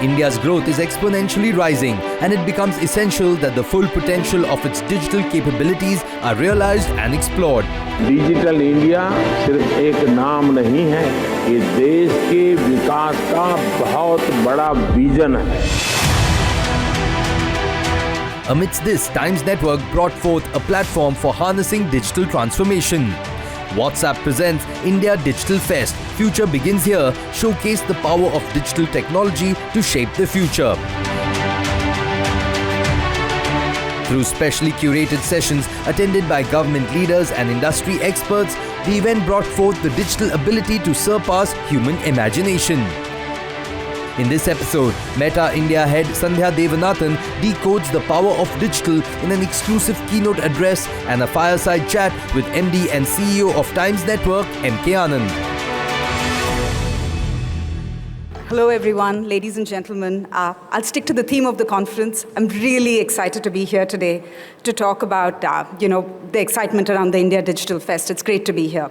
India's growth is exponentially rising, and it becomes essential that the full potential of its digital capabilities are realized and explored. Digital India सिर्फ एक नाम नहीं है, ये देश के विकास का बहुत बड़ा विजन है. Amidst this, Times Network brought forth a platform for harnessing digital transformation. WhatsApp presents India Digital Fest. Future Begins Here showcased the power of digital technology to shape the future. Through specially curated sessions attended by government leaders and industry experts, the event brought forth the digital ability to surpass human imagination. In this episode, Meta India head Sandhya Devanathan decodes the power of digital in an exclusive keynote address and a fireside chat with MD and CEO of Times Network, M.K. Anand. Hello everyone, ladies and gentlemen. I'll stick to the theme of the conference. I'm really excited to be here today to talk about the excitement around the India Digital Fest. It's great to be here.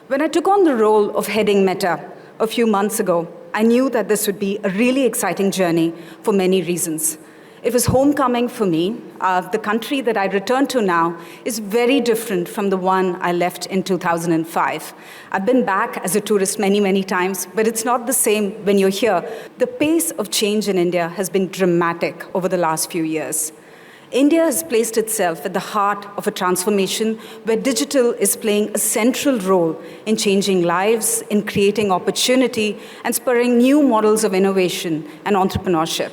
When I took on the role of heading Meta a few months ago, I knew that this would be a really exciting journey for many reasons. It was homecoming for me. The country that I return to now is very different from the one I left in 2005. I've been back as a tourist many, many times, but it's not the same when you're here. The pace of change in India has been dramatic over the last few years. India has placed itself at the heart of a transformation where digital is playing a central role in changing lives, in creating opportunity, and spurring new models of innovation and entrepreneurship.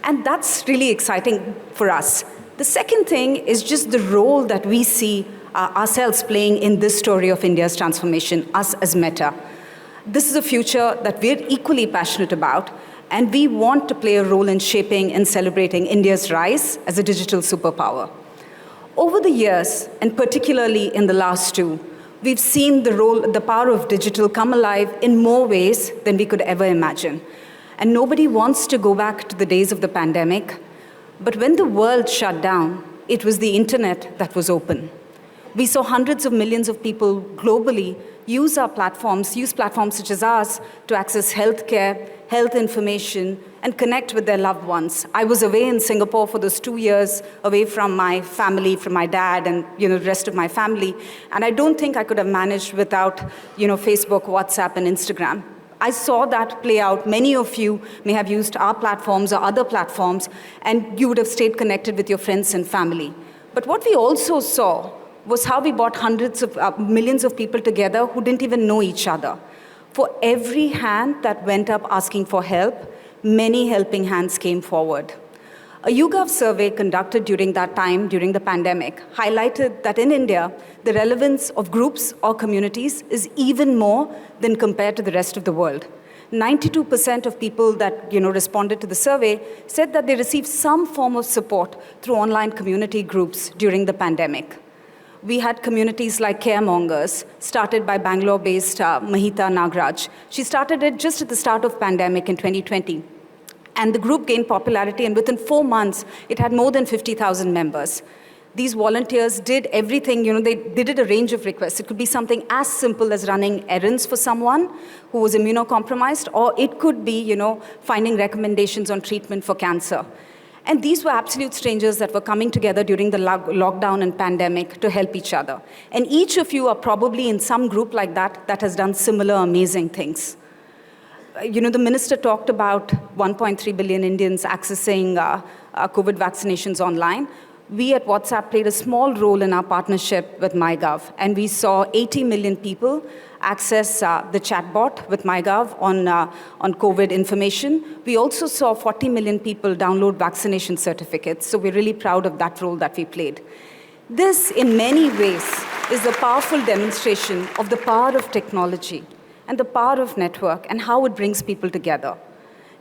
And that's really exciting for us. The second thing is just the role that we see ourselves playing in this story of India's transformation, us as Meta. This is a future that we're equally passionate about, and we want to play a role in shaping and celebrating India's rise as a digital superpower. Over the years, and particularly in the last two, we've seen the power of digital come alive in more ways than we could ever imagine. And nobody wants to go back to the days of the pandemic, but when the world shut down, it was the internet that was open. We saw hundreds of millions of people globally use platforms such as ours to access healthcare, health information, and connect with their loved ones. I was away in Singapore for those 2 years, away from my family, from my dad and the rest of my family. And I don't think I could have managed without Facebook, WhatsApp, and Instagram. I saw that play out. Many of you may have used our platforms or other platforms, and you would have stayed connected with your friends and family. But what we also saw was how we brought hundreds of millions of people together who didn't even know each other. For every hand that went up asking for help, many helping hands came forward. A YouGov survey conducted during that time, during the pandemic, highlighted that in India, the relevance of groups or communities is even more than compared to the rest of the world. 92% of people that responded to the survey said that they received some form of support through online community groups during the pandemic. We had communities like Caremongers, started by Bangalore-based Mahita Nagraj. She started it just at the start of pandemic in 2020. And the group gained popularity, and within 4 months, it had more than 50,000 members. These volunteers did everything, they did a range of requests. It could be something as simple as running errands for someone who was immunocompromised, or it could be, finding recommendations on treatment for cancer. And these were absolute strangers that were coming together during the lockdown and pandemic to help each other. And each of you are probably in some group like that has done similar amazing things. The minister talked about 1.3 billion Indians accessing COVID vaccinations online. We at WhatsApp played a small role in our partnership with MyGov, and we saw 80 million people access the chatbot with MyGov on COVID information. We also saw 40 million people download vaccination certificates, so we're really proud of that role that we played. This, in many ways, is a powerful demonstration of the power of technology and the power of network and how it brings people together.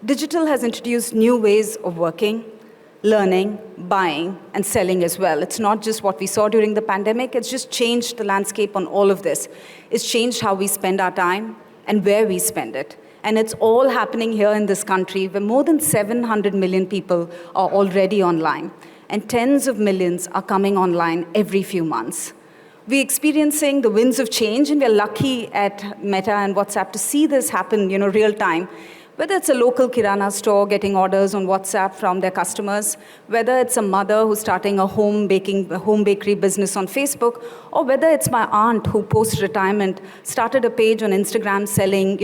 Digital has introduced new ways of working, learning, buying, and selling as well. It's not just what we saw during the pandemic, it's just changed the landscape on all of this. It's changed how we spend our time and where we spend it. And it's all happening here in this country where more than 700 million people are already online, and tens of millions are coming online every few months. We're experiencing the winds of change, and we're lucky at Meta and WhatsApp to see this happen, real time. Whether it's a local kirana store getting orders on WhatsApp from their customers, whether it's a mother who's starting a home bakery business on Facebook, or whether it's my aunt who post-retirement started a page on Instagram selling,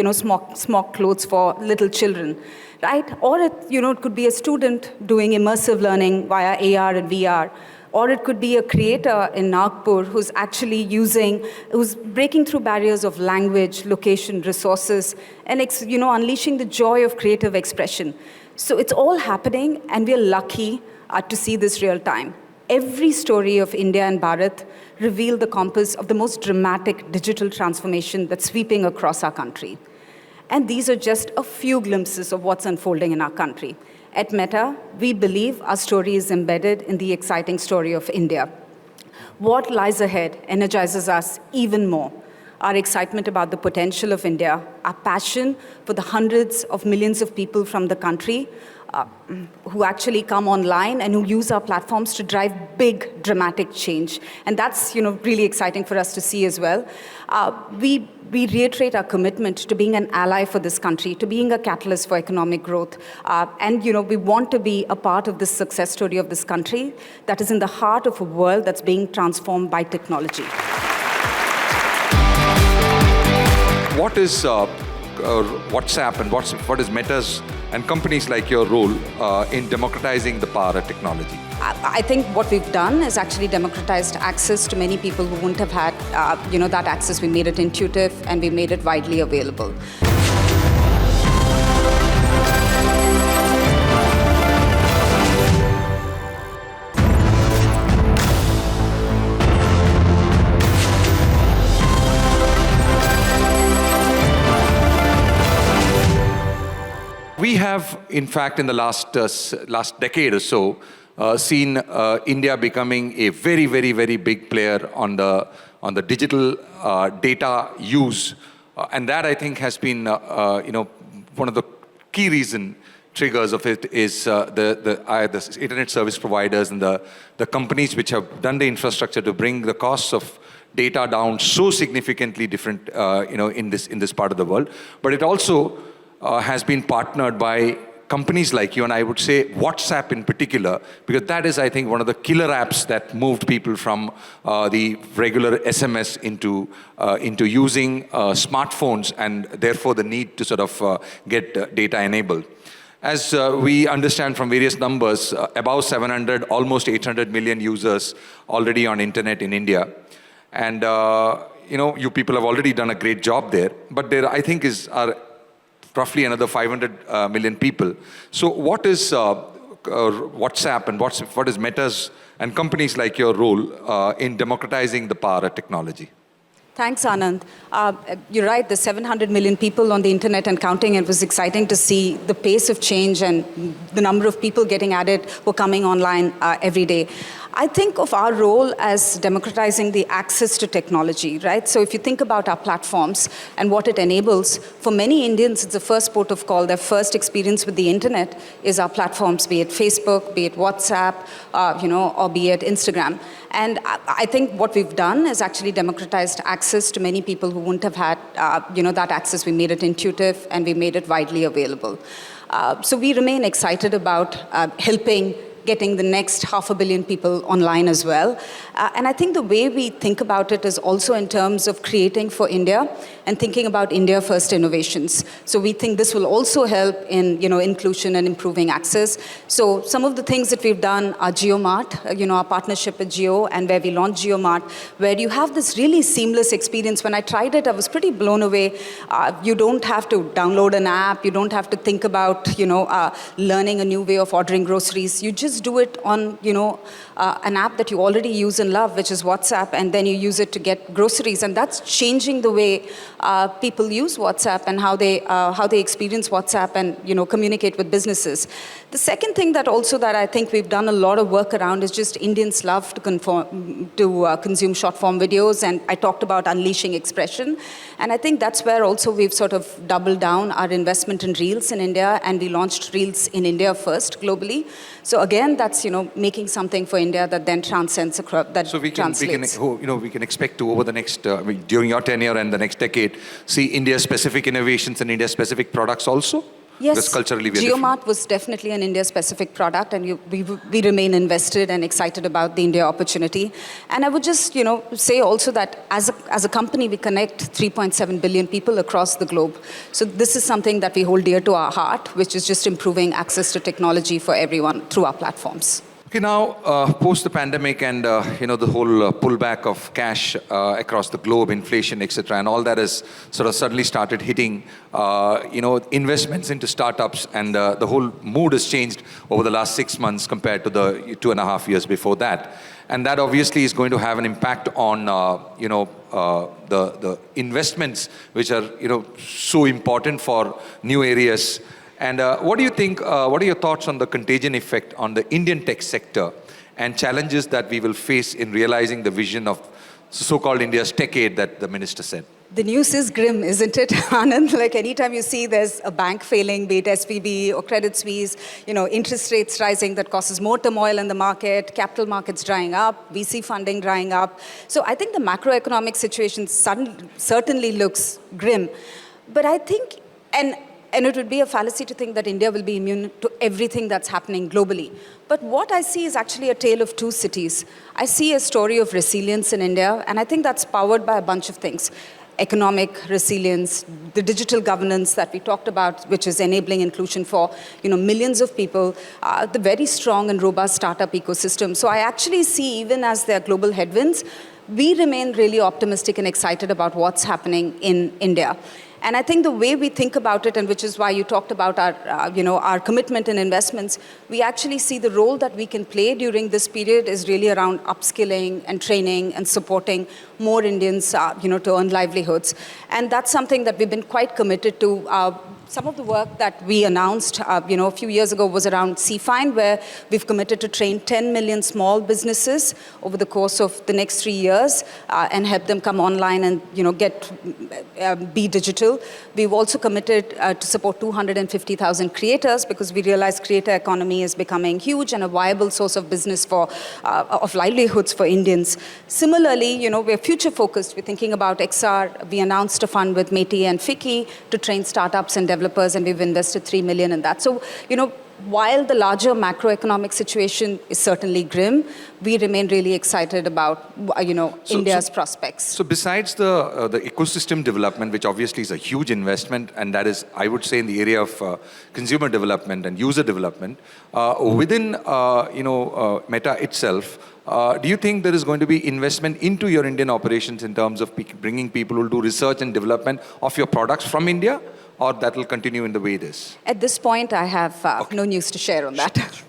smock clothes for little children, right? Or it could be a student doing immersive learning via AR and VR. Or it could be a creator in Nagpur who's actually who's breaking through barriers of language, location, resources, and unleashing the joy of creative expression. So it's all happening, and we're lucky to see this real time. Every story of India and Bharat reveal the compass of the most dramatic digital transformation that's sweeping across our country. And these are just a few glimpses of what's unfolding in our country. At Meta, we believe our story is embedded in the exciting story of India. What lies ahead energizes us even more. Our excitement about the potential of India, our passion for the hundreds of millions of people from the country who actually come online and who use our platforms to drive big, dramatic change. And that's really exciting for us to see as well. We reiterate our commitment to being an ally for this country, to being a catalyst for economic growth. And we want to be a part of this success story of this country that is in the heart of a world that's being transformed by technology. What is WhatsApp and what is Meta's and companies like your role in democratizing the power of technology? I think what we've done is actually democratized access to many people who wouldn't have had that access. We made it intuitive and we made it widely available. We have, in fact, in the last decade or so, seen India becoming a very, very, very big player on the digital data use, and that I think has been, one of the key triggers of it is the internet service providers and the companies which have done the infrastructure to bring the costs of data down so significantly different, in this part of the world. But it also has been partnered by companies like you, and I would say WhatsApp in particular, because that is, I think, one of the killer apps that moved people from the regular SMS into using smartphones, and therefore the need to sort of get data enabled. As we understand from various numbers, about 700, almost 800 million users already on internet in India. And you people have already done a great job there, but there, I think, are roughly another 500 million people. So what is WhatsApp and what is Meta's and companies like your role in democratizing the power of technology? Thanks, Anand. You're right, the 700 million people on the internet and counting. It was exciting to see the pace of change and the number of people getting added who are coming online every day. I think of our role as democratizing the access to technology, right? So if you think about our platforms and what it enables, for many Indians, it's the first port of call. Their first experience with the internet is our platforms, be it Facebook, be it WhatsApp, or be it Instagram. And I think what we've done is actually democratized access to many people who wouldn't have had, that access. We made it intuitive and we made it widely available. So we remain excited about helping getting the next 500 million people online as well. And I think the way we think about it is also in terms of creating for India and thinking about India first innovations. So we think this will also help in inclusion and improving access. So some of the things that we've done are JioMart, our partnership with Jio, and where we launched JioMart, where you have this really seamless experience. When I tried it, I was pretty blown away. You don't have to download an app. You don't have to think about learning a new way of ordering groceries. You just do it on an app that you already use and love, which is WhatsApp, and then you use it to get groceries. And that's changing the way people use WhatsApp and how they experience WhatsApp and communicate with businesses. The second thing that I think we've done a lot of work around is just Indians love to consume short-form videos, and I talked about unleashing expression. And I think that's where also we've sort of doubled down our investment in Reels in India, and we launched Reels in India first globally. So again, that's making something for India that then transcends across, that so we translates. We can expect to over the next during your tenure and the next decade see India-specific innovations and India-specific products also. Yes, Because culturally we are different. JioMart was definitely an India-specific product, and we remain invested and excited about the India opportunity. And I would just, say also that as a company, we connect 3.7 billion people across the globe. So this is something that we hold dear to our heart, which is just improving access to technology for everyone through our platforms. Okay, now post the pandemic and the whole pullback of cash across the globe, inflation, etc., and all that has sort of suddenly started hitting investments into startups, and the whole mood has changed over the last 6 months compared to the 2.5 years before that, and that obviously is going to have an impact on the investments which are so important for new areas. And what do you think, what are your thoughts on the contagion effect on the Indian tech sector and challenges that we will face in realizing the vision of so-called India's Techade that the minister said? The news is grim, isn't it, Anand? Like anytime you see there's a bank failing, be it SVB or Credit Suisse, interest rates rising, that causes more turmoil in the market, capital markets drying up, VC funding drying up. So I think the macroeconomic situation certainly looks grim. But I think, and it would be a fallacy to think that India will be immune to everything that's happening globally. But what I see is actually a tale of two cities. I see a story of resilience in India, and I think that's powered by a bunch of things. Economic resilience, the digital governance that we talked about, which is enabling inclusion for millions of people, the very strong and robust startup ecosystem. So I actually see, even as there are global headwinds, we remain really optimistic and excited about what's happening in India. And I think the way we think about it, and which is why you talked about our commitment in investments, we actually see the role that we can play during this period is really around upskilling and training and supporting more Indians, to earn livelihoods. And that's something that we've been quite committed to. Some of the work that we announced, a few years ago was around CFIND, where we've committed to train 10 million small businesses over the course of the next 3 years and help them come online and, be digital. We've also committed to support 250,000 creators, because we realize creator economy is becoming huge and a viable source of business of livelihoods for Indians. Similarly, we're future focused. We're thinking about XR. We announced a fund with Meti and Fiki to train startups and developers, and we've invested 3 million in that. So, while the larger macroeconomic situation is certainly grim, we remain really excited about, India's prospects. So besides the ecosystem development, which obviously is a huge investment, and that is, I would say, in the area of consumer development and user development, within, Meta itself, do you think there is going to be investment into your Indian operations in terms of bringing people who will do research and development of your products from India? Or that will continue in the way it is? At this point, I have no news to share on that.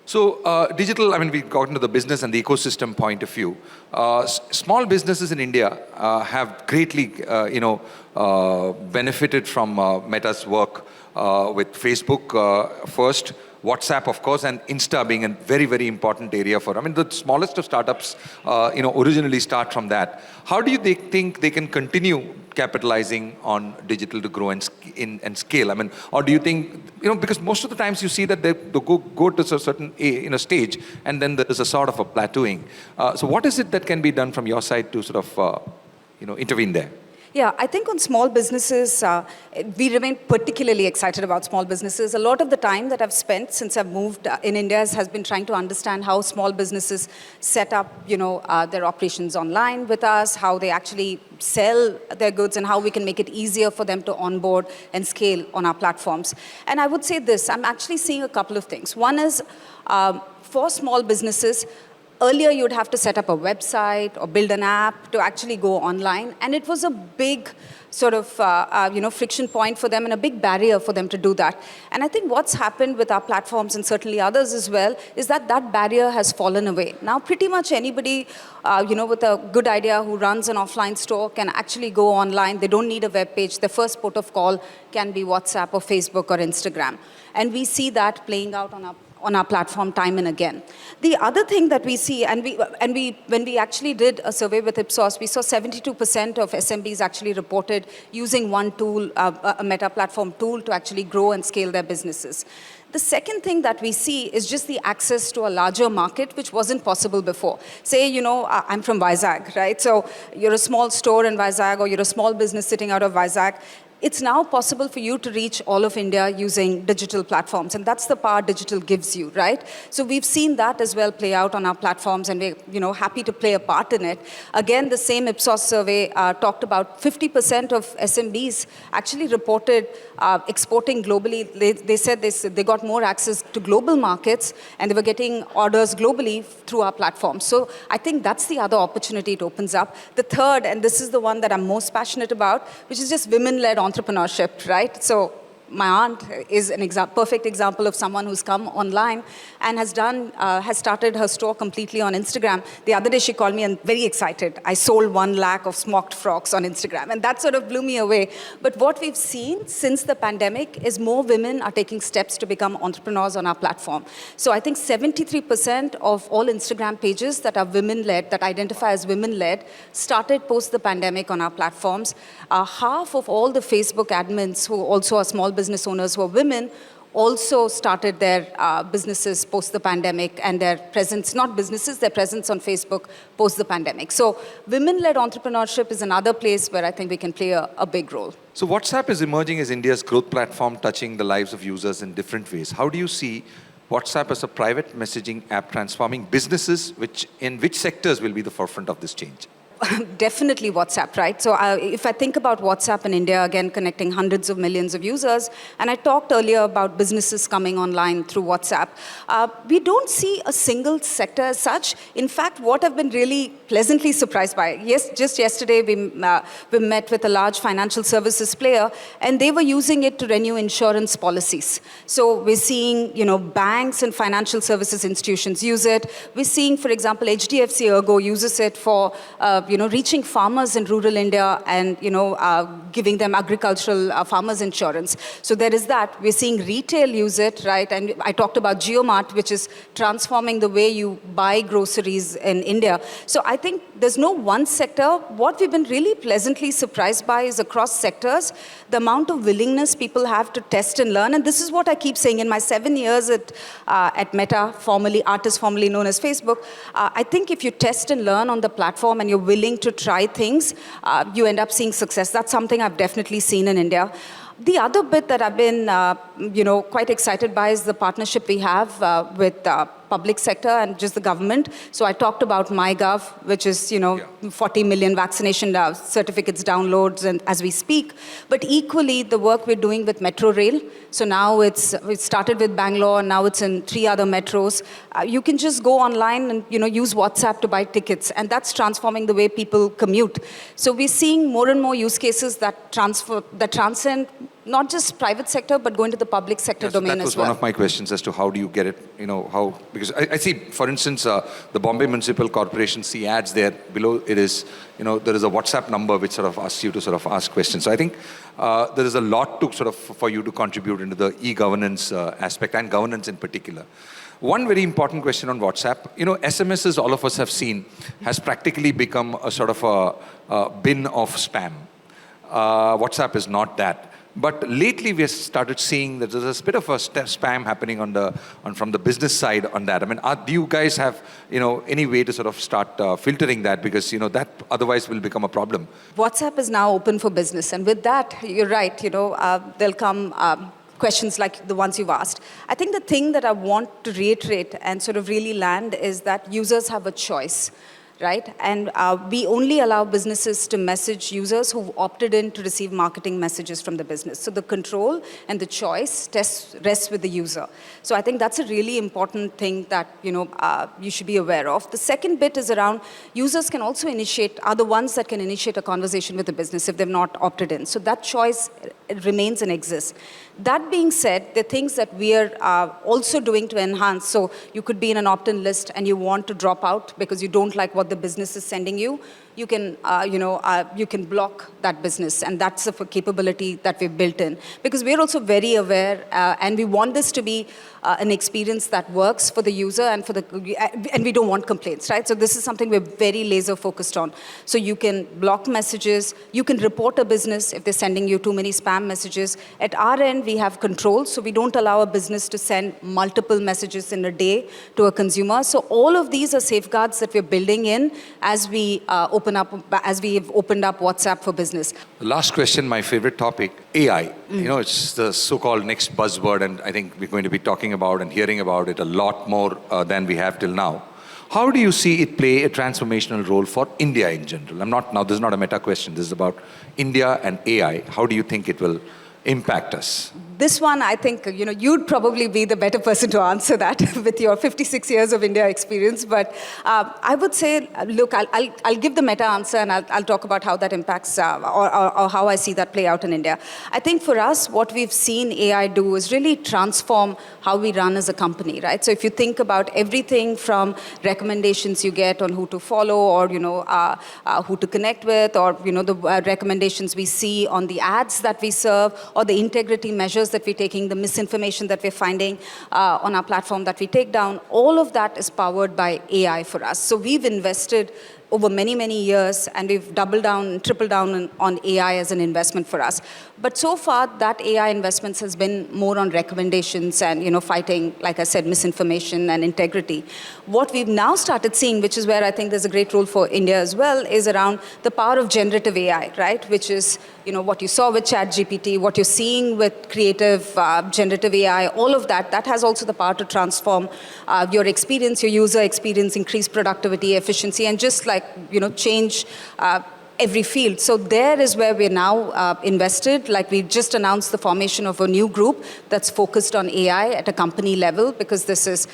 So digital, we've gotten to the business and the ecosystem point of view. Small businesses in India have greatly, benefited from Meta's work with Facebook first, WhatsApp, of course, and Insta being a very, very important area for them. The smallest of startups, originally start from that. How do you think they can continue capitalizing on digital to grow and scale? Or do you think, because most of the times you see that they go to a certain stage, and then there's a sort of a plateauing. So what is it that can be done from your side to sort of, intervene there? Yeah, I think on small businesses, we remain particularly excited about small businesses. A lot of the time that I've spent since I've moved in India has been trying to understand how small businesses set up, their operations online with us, how they actually sell their goods, and how we can make it easier for them to onboard and scale on our platforms. And I would say this, I'm actually seeing a couple of things. One is, for small businesses, earlier, you'd have to set up a website or build an app to actually go online. And it was a big sort of, friction point for them and a big barrier for them to do that. And I think what's happened with our platforms, and certainly others as well, is that that barrier has fallen away. Now, pretty much anybody, with a good idea who runs an offline store can actually go online. They don't need a web page. Their first port of call can be WhatsApp or Facebook or Instagram. And we see that playing out on our platform time and again. The other thing that we see, when we actually did a survey with Ipsos, we saw 72% of SMBs actually reported using one tool, a Meta platform tool, to actually grow and scale their businesses. The second thing that we see is just the access to a larger market, which wasn't possible before. Say, I'm from Vizag, right? So you're a small store in Vizag, or you're a small business sitting out of Vizag. it's now possible for you to reach all of India using digital platforms, and that's the power digital gives you, right? So we've seen that as well play out on our platforms, and we're happy to play a part in it. Again, the same Ipsos survey talked about 50% of SMBs actually reported exporting globally. They said they got more access to global markets, and they were getting orders globally through our platform. So I think that's the other opportunity it opens up. The third, and this is the one that I'm most passionate about, which is just women-led entrepreneurship, right? So my aunt is a perfect example of someone who's come online and has started her store completely on Instagram. The other day she called me and very excited. I sold 1 lakh of smocked frocks on Instagram, and that sort of blew me away. But what we've seen since the pandemic is more women are taking steps to become entrepreneurs on our platform. So I think 73% of all Instagram pages that are women-led, that identify as women-led, started post the pandemic on our platforms. Half of all the Facebook admins who also are small business owners who are women also started their businesses post the pandemic, and their presence, not businesses, their presence on Facebook post the pandemic. So women-led entrepreneurship is another place where I think we can play a big role. So WhatsApp is emerging as India's growth platform, touching the lives of users in different ways. How do you see WhatsApp as a private messaging app transforming businesses, in which sectors will be the forefront of this change? Definitely WhatsApp, right? So if I think about WhatsApp in India, again, connecting hundreds of millions of users, and I talked earlier about businesses coming online through WhatsApp, we don't see a single sector as such. In fact, what I've been really pleasantly surprised by, yes, just yesterday we met with a large financial services player, and they were using it to renew insurance policies. So we're seeing, banks and financial services institutions use it. We're seeing, for example, HDFC Ergo uses it for reaching farmers in rural India and, giving them agricultural farmers insurance. So there is that. We're seeing retail use it, right? And I talked about JioMart, which is transforming the way you buy groceries in India. So I think there's no one sector. What we've been really pleasantly surprised by is across sectors, the amount of willingness people have to test and learn. And this is what I keep saying in my 7 years at Meta, formerly known as Facebook. I think if you test and learn on the platform and you're willing to try things, you end up seeing success. That's something I've definitely seen in India. The other bit that I've been, quite excited by is the partnership we have with public sector and just the government. So I talked about MyGov, which is, 40 million vaccination certificates downloads and as we speak. But equally, the work we're doing with Metro Rail. So now it started with Bangalore, and now it's in 3 other metros. You can just go online and, use WhatsApp to buy tickets, and that's transforming the way people commute. So we're seeing more and more use cases that transcend not just private sector, but going to the public sector domain as well. That was one of my questions as to how do you get it, because I see, for instance, the Bombay Municipal Corporation, see ads there. Below it is, there is a WhatsApp number which sort of asks you to sort of ask questions. So I think there is a lot to sort of, for you to contribute into the e-governance aspect and governance in particular. One very important question on WhatsApp, SMSs, all of us have seen, has practically become a sort of a bin of spam. WhatsApp is not that. But lately we have started seeing that there's a bit of a spam happening from the business side on that. I mean, do you guys have, any way to sort of start filtering that? Because, that otherwise will become a problem. WhatsApp is now open for business. And with that, you're right, there'll come questions like the ones you've asked. I think the thing that I want to reiterate and sort of really land is that users have a choice. Right? And we only allow businesses to message users who've opted in to receive marketing messages from the business. So the control and the choice rests with the user. So I think that's a really important thing that, you should be aware of. The second bit is around users can also are the ones that can initiate a conversation with the business if they've not opted in. So that choice remains and exists. That being said, there are things that we are also doing to enhance. So you could be in an opt-in list and you want to drop out because you don't like what the business is sending you. You can, you can block that business, and that's a capability that we've built in. Because we're also very aware, and we want this to be an experience that works for the user and and we don't want complaints, right? So this is something we're very laser focused on. So you can block messages, you can report a business if they're sending you too many spam messages. At our end, we have controls, so we don't allow a business to send multiple messages in a day to a consumer. So all of these are safeguards that we're building in as we open as we've opened up WhatsApp for Business. Last question, my favorite topic, AI. You know, it's the so-called next buzzword, and I think we're going to be talking about and hearing about it a lot more than we have till now. How do you see it play a transformational role for India in general? This is not a meta question. This is about India and AI. How do you think it will impact us? This one, I think, you'd probably be the better person to answer that with your 56 years of India experience. But I would say, look, I'll give the meta answer, and I'll talk about how that impacts or how I see that play out in India. I think for us, what we've seen AI do is really transform how we run as a company, right? So if you think about everything from recommendations you get on who to follow, or who to connect with, or the recommendations we see on the ads that we serve, or the integrity measures that we're taking, the misinformation that we're finding on our platform that we take down, all of that is powered by AI for us. So we've invested over many, many years, and we've doubled down, tripled down on AI as an investment for us. But so far, that AI investments has been more on recommendations and, fighting, like I said, misinformation and integrity. What we've now started seeing, which is where I think there's a great role for India as well, is around the power of generative AI, right? Which is, what you saw with ChatGPT, what you're seeing with creative generative AI, all of that has also the power to transform your experience, your user experience, increase productivity, efficiency, and just change every field. So there is where we're now invested. Like, we've just announced the formation of a new group that's focused on AI at a company level, because this is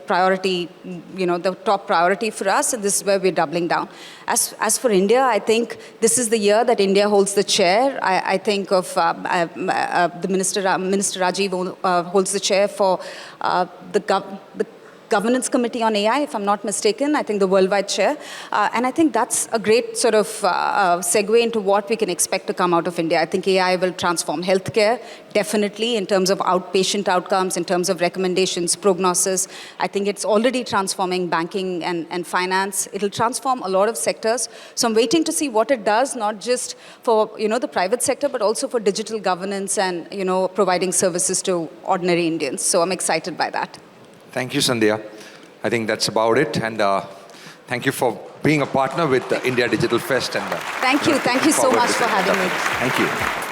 priority, the top priority for us, and this is where we're doubling down. As for India, I think this is the year that India holds the chair. I think of the Minister Rajiv holds the chair for the Governance Committee on AI, if I'm not mistaken, I think the worldwide chair. And I think that's a great sort of segue into what we can expect to come out of India. I think AI will transform healthcare, definitely, in terms of outpatient outcomes, in terms of recommendations, prognosis. I think it's already transforming banking and finance. It'll transform a lot of sectors. So I'm waiting to see what it does, not just for, the private sector, but also for digital governance and, providing services to ordinary Indians. So I'm excited by that. Thank you, Sandhya. I think that's about it. And thank you for being a partner with the India Digital Fest. And thank you so much for having me. Thank you.